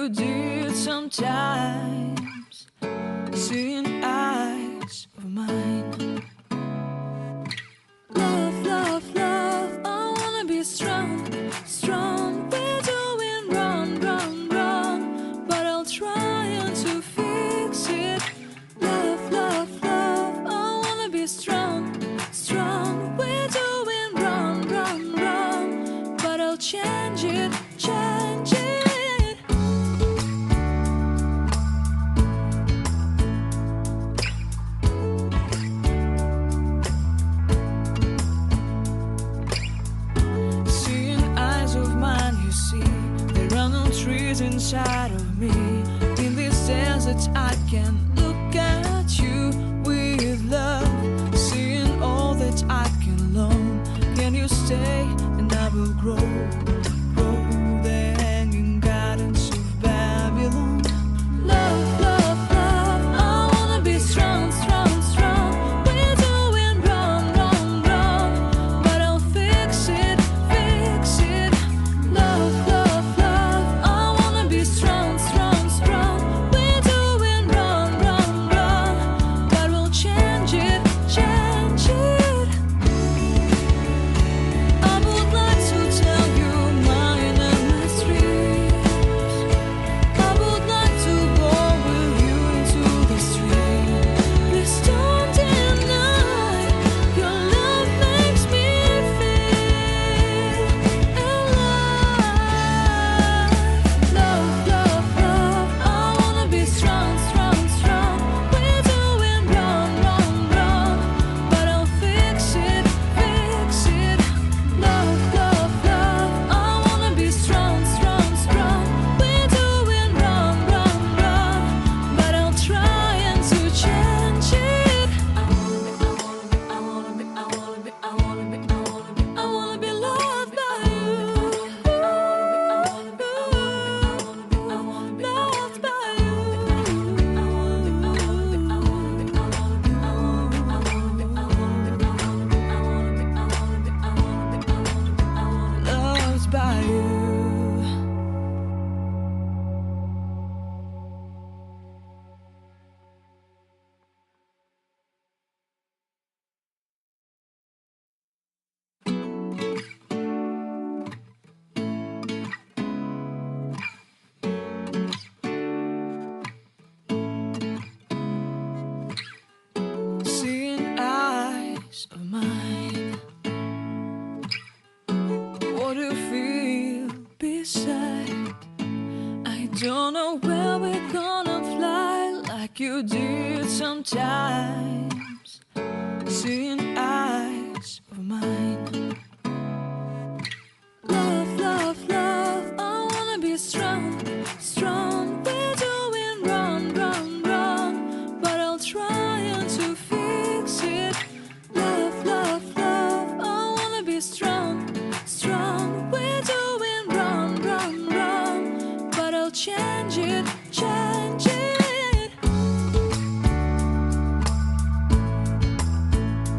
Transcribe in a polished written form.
you did sometimes, seeing eyes of mine. Love, love, love, I wanna be strong, strong. We're doing wrong, wrong, wrong, but I'll try to fix it. Love, love, love, I wanna be strong, strong. We're doing wrong, wrong, wrong, but I'll change it, change it. Seeing eyes of mine, you see, there are no trees inside of me. In this desert I can look at you with love, seeing all that I can learn. Can you stay and I will grow, grow the hanging gardens of Babylon. Love, love, love, I wanna be strong, strong, strong. We're doing wrong, wrong, wrong, but I'll fix it, fix it. Love, love, love, I wanna be strong, strong, strong. We're doing wrong, wrong, wrong, but we'll change it, change it. I would like to tell you my mysteries. I would like to go with you into the street. Please don't deny your love makes me feel alive. Love, love, love, I wanna be strong, strong, strong. We're doing wrong, wrong, wrong, but I'll fix it, fix it. Love, love, love, I wanna be strong, strong, strong. We're doing wrong, wrong, wrong, but I'll try to change it. I wanna be loved by you. Loved by you. Loved by you. Seeing eyes of mine, what do you feel beside? I don't know where we're gonna fly like you did sometimes. Seeing